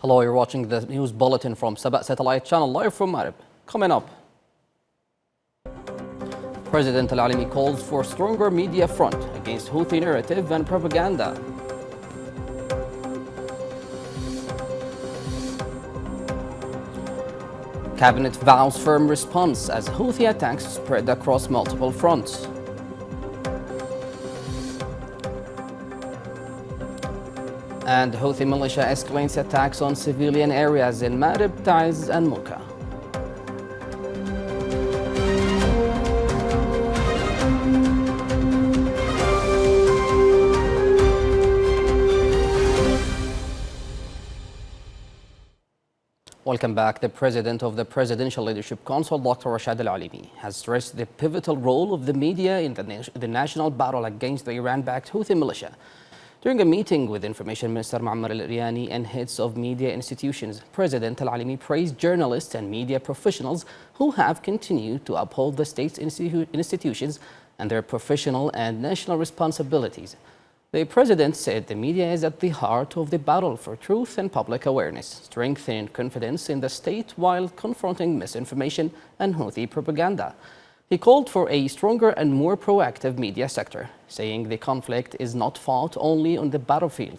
Hello, you're watching the news bulletin from SABA satellite channel live from Marib. Coming up, President Al-Alimi calls for stronger media front against Houthi narrative and propaganda. Cabinet vows firm response as Houthi attacks spread across multiple fronts. And Houthi militia escalates attacks on civilian areas in Marib, Taiz and Muka. Welcome back. The president of the Presidential Leadership Council, Dr. Rashad Al-Alimi, has stressed the pivotal role of the media in the national battle against the Iran-backed Houthi militia. During a meeting with Information Minister Muammar Al-Iryani and heads of media institutions, President Al-Alimi praised journalists and media professionals who have continued to uphold the state's institutions and their professional and national responsibilities. The president said the media is at the heart of the battle for truth and public awareness, strengthening confidence in the state while confronting misinformation and Houthi propaganda. He called for a stronger and more proactive media sector, saying the conflict is not fought only on the battlefield,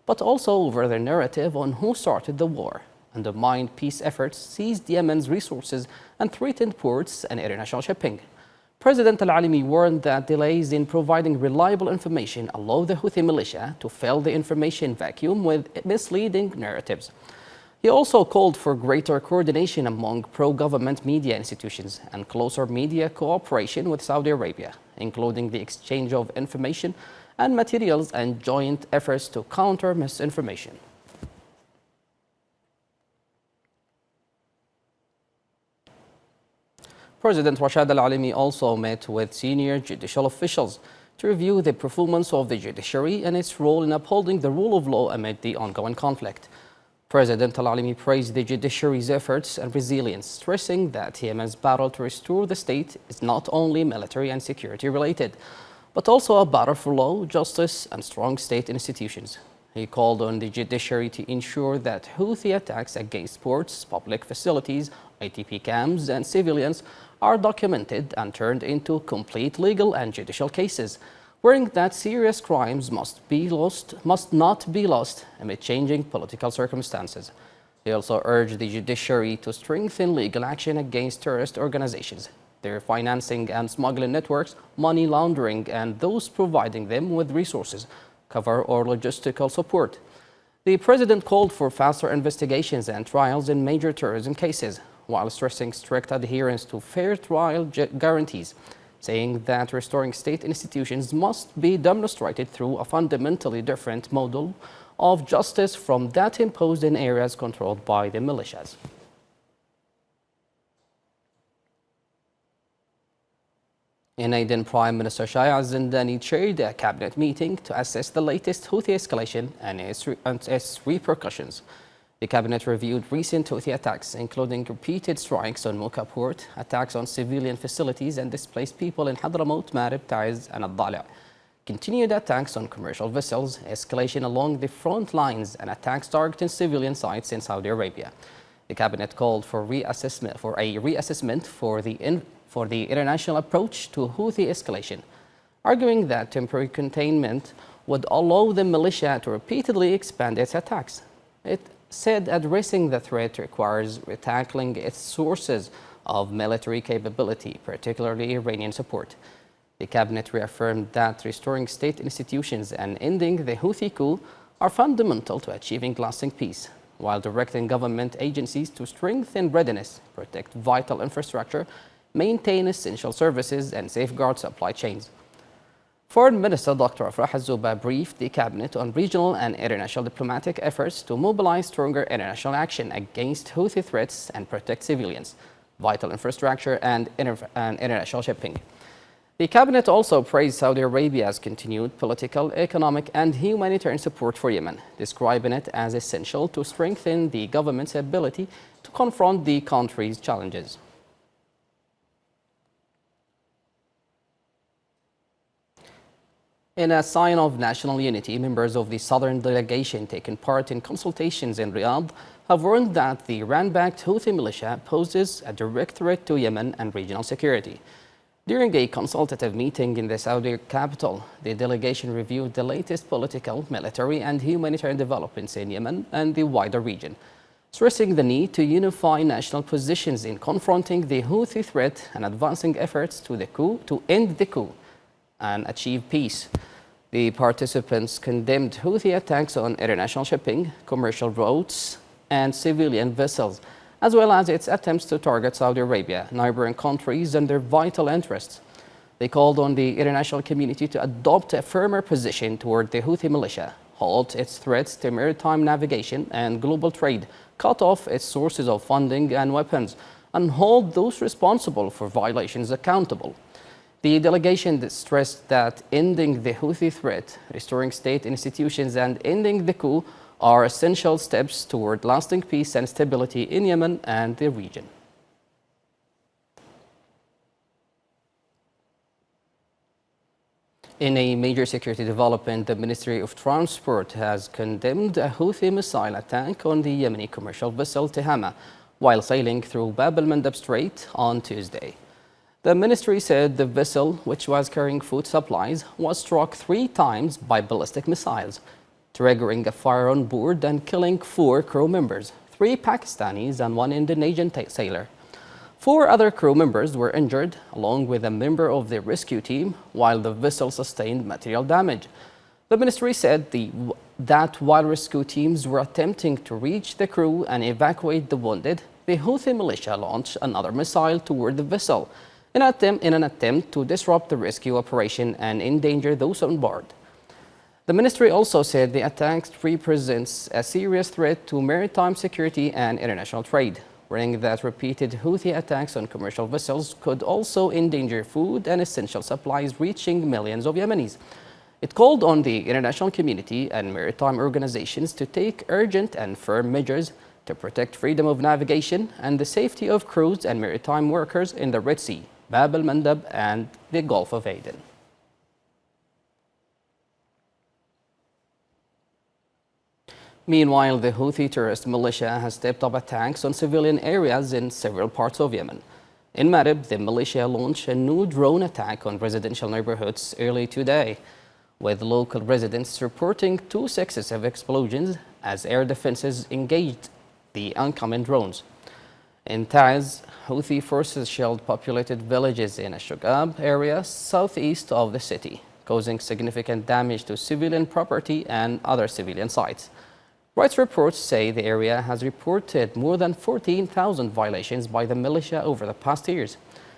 but also over the narrative on who started the war, undermined peace efforts, seized Yemen's resources, and threatened ports and international shipping. President Al-Alimi warned that delays in providing reliable information allow the Houthi militia to fill the information vacuum with misleading narratives. He also called for greater coordination among pro-government media institutions and closer media cooperation with Saudi Arabia, including the exchange of information and materials and joint efforts to counter misinformation. President Rashad Al-Alimi also met with senior judicial officials to review the performance of the judiciary and its role in upholding the rule of law amid the ongoing conflict. President Al-Alimi praised the judiciary's efforts and resilience, stressing that Yemen's battle to restore the state is not only military and security related, but also a battle for law, justice, and strong state institutions. He called on the judiciary to ensure that Houthi attacks against ports, public facilities, ITP camps, and civilians are documented and turned into complete legal and judicial cases, warning that serious crimes must not be lost amid changing political circumstances. He also urged the judiciary to strengthen legal action against terrorist organizations, their financing and smuggling networks, money laundering, and those providing them with resources, cover, or logistical support. The president called for faster investigations and trials in major terrorism cases, while stressing strict adherence to fair trial guarantees, saying that restoring state institutions must be demonstrated through a fundamentally different model of justice from that imposed in areas controlled by the militias. In Aden, Prime Minister Shaya Zindani chaired a cabinet meeting to assess the latest Houthi escalation and its repercussions. The cabinet reviewed recent Houthi attacks, including repeated strikes on Muka port, attacks on civilian facilities and displaced people in Hadramaut, Marib, Taiz, and Al-Dala, continued attacks on commercial vessels, escalation along the front lines, and attacks targeting civilian sites in Saudi Arabia. The cabinet called for a reassessment for the international approach to Houthi escalation, arguing that temporary containment would allow the militia to repeatedly expand its attacks. It said addressing the threat requires tackling its sources of military capability, particularly Iranian support. The cabinet reaffirmed that restoring state institutions and ending the Houthi coup are fundamental to achieving lasting peace, while directing government agencies to strengthen readiness, protect vital infrastructure, maintain essential services, and safeguard supply chains. Foreign Minister Dr. Afrah Al-Zuba briefed the cabinet on regional and international diplomatic efforts to mobilize stronger international action against Houthi threats and protect civilians, vital infrastructure, and international shipping. The cabinet also praised Saudi Arabia's continued political, economic, and humanitarian support for Yemen, describing it as essential to strengthen the government's ability to confront the country's challenges. In a sign of national unity, members of the southern delegation taking part in consultations in Riyadh have warned that the Iran-backed Houthi militia poses a direct threat to Yemen and regional security. During a consultative meeting in the Saudi capital, the delegation reviewed the latest political, military and humanitarian developments in Yemen and the wider region, stressing the need to unify national positions in confronting the Houthi threat and advancing efforts to end the coup and achieve peace. The participants condemned Houthi attacks on international shipping, commercial routes, and civilian vessels, as well as its attempts to target Saudi Arabia, neighboring countries, and their vital interests. They called on the international community to adopt a firmer position toward the Houthi militia, halt its threats to maritime navigation and global trade, cut off its sources of funding and weapons, and hold those responsible for violations accountable. The delegation stressed that ending the Houthi threat, restoring state institutions, and ending the coup are essential steps toward lasting peace and stability in Yemen and the region. In a major security development, the Ministry of Transport has condemned a Houthi missile attack on the Yemeni commercial vessel Tehama while sailing through Bab el-Mandab Strait on Tuesday. The ministry said the vessel, which was carrying food supplies, was struck 3 times by ballistic missiles, triggering a fire on board and killing 4 crew members, 3 Pakistanis and 1 Indonesian sailor. 4 other crew members were injured, along with a member of the rescue team, while the vessel sustained material damage. The ministry said that while rescue teams were attempting to reach the crew and evacuate the wounded, the Houthi militia launched another missile toward the vessel in an attempt to disrupt the rescue operation and endanger those on board. The ministry also said the attack represents a serious threat to maritime security and international trade, warning that repeated Houthi attacks on commercial vessels could also endanger food and essential supplies reaching millions of Yemenis. It called on the international community and maritime organizations to take urgent and firm measures to protect freedom of navigation and the safety of crews and maritime workers in the Red Sea, Bab el-Mandab, and the Gulf of Aden. Meanwhile, the Houthi terrorist militia has stepped up attacks on civilian areas in several parts of Yemen. In Marib, the militia launched a new drone attack on residential neighborhoods early today, with local residents reporting 2 successive explosions as air defenses engaged the oncoming drones. In Taiz, Houthi forces shelled populated villages in a Shugab area southeast of the city, causing significant damage to civilian property and other civilian sites. Rights reports say the area has reported more than 14,000 violations by the militia over the past years,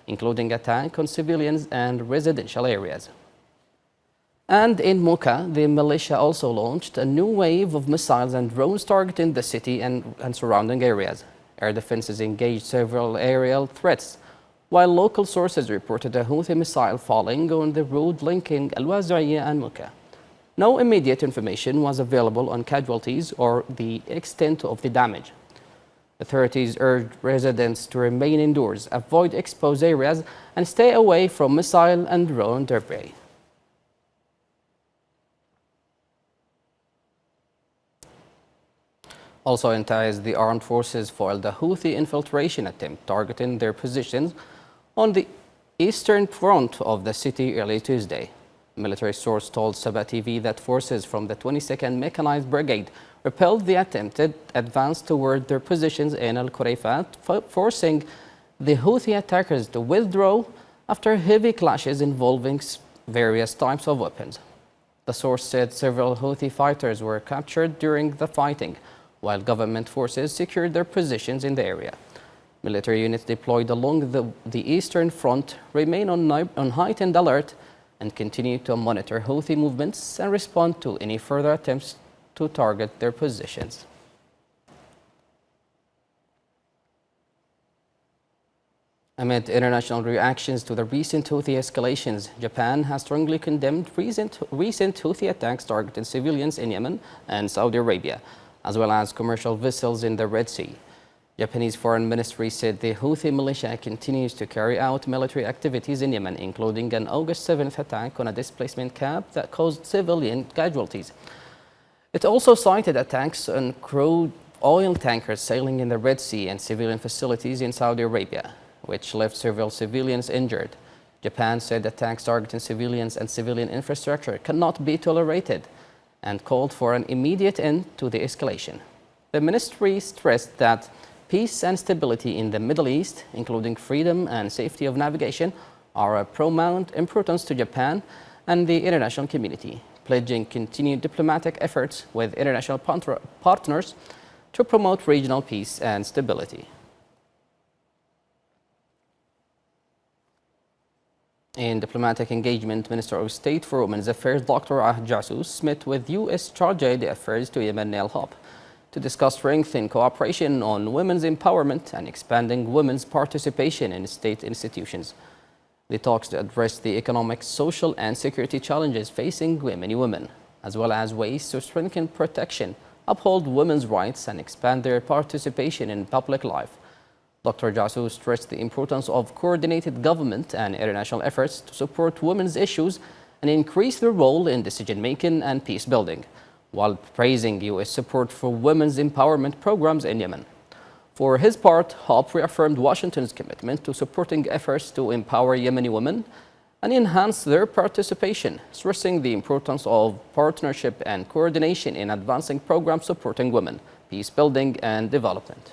including attacks on civilians and residential areas. And in Mocha, the militia also launched a new wave of missiles and drones targeting the city and surrounding areas. Air defenses engaged several aerial threats, while local sources reported a Houthi missile falling on the road linking Al-Wazi'iyya and Mocha. No immediate information was available on casualties or the extent of the damage. Authorities urged residents to remain indoors, avoid exposed areas, and stay away from missile and drone debris. Also in Taiz, the armed forces foiled a Houthi infiltration attempt targeting their positions on the eastern front of the city early Tuesday. A military source told SABA TV that forces from the 22nd Mechanized Brigade repelled the attempted advance toward their positions in Al-Qurayfat, forcing the Houthi attackers to withdraw after heavy clashes involving various types of weapons. The source said several Houthi fighters were captured during the fighting, while government forces secured their positions in the area. Military units deployed along the eastern front remain on heightened alert and continue to monitor Houthi movements and respond to any further attempts to target their positions. Amid international reactions to the recent Houthi escalations, Japan has strongly condemned recent Houthi attacks targeting civilians in Yemen and Saudi Arabia, as well as commercial vessels in the Red Sea. Japanese Foreign Ministry said the Houthi militia continues to carry out military activities in Yemen, including an August 7th attack on a displacement camp that caused civilian casualties. It also cited attacks on crude oil tankers sailing in the Red Sea and civilian facilities in Saudi Arabia, which left several civilians injured. Japan said attacks targeting civilians and civilian infrastructure cannot be tolerated and called for an immediate end to the escalation. The ministry stressed that peace and stability in the Middle East, including freedom and safety of navigation, are of paramount importance to Japan and the international community, pledging continued diplomatic efforts with international partners to promote regional peace and stability. In diplomatic engagement, Minister of State for Women's Affairs Dr. Ahmed Jassous met with U.S. Charge d'Affaires to Yemen Nel Hop to discuss strengthening cooperation on women's empowerment and expanding women's participation in state institutions. The talks addressed the economic, social, and security challenges facing women, as well as ways to strengthen protection, uphold women's rights, and expand their participation in public life. Dr. Jassous stressed the importance of coordinated government and international efforts to support women's issues and increase their role in decision-making and peace-building, while praising U.S. support for women's empowerment programs in Yemen. For his part, Hop reaffirmed Washington's commitment to supporting efforts to empower Yemeni women and enhance their participation, stressing the importance of partnership and coordination in advancing programs supporting women, peace building, and development.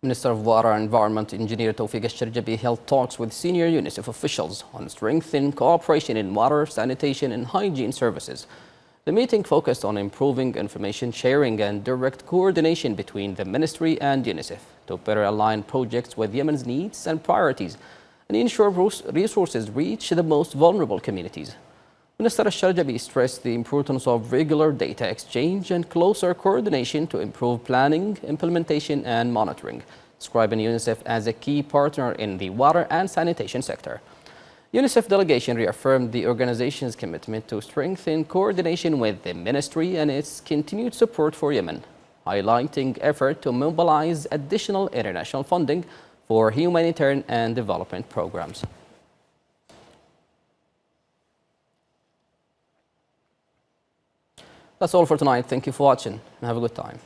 Minister of Water and Environment, Engineer Tawfiq al-Sharjabi, held talks with senior UNICEF officials on strengthening cooperation in water, sanitation, and hygiene services. The meeting focused on improving information sharing and direct coordination between the ministry and UNICEF to better align projects with Yemen's needs and priorities and ensure resources reach the most vulnerable communities. Minister al-Sharjabi stressed the importance of regular data exchange and closer coordination to improve planning, implementation, and monitoring, describing UNICEF as a key partner in the water and sanitation sector. UNICEF delegation reaffirmed the organization's commitment to strengthen coordination with the ministry and its continued support for Yemen, highlighting effort to mobilize additional international funding for humanitarian and development programs. That's all for tonight. Thank you for watching and have a good time.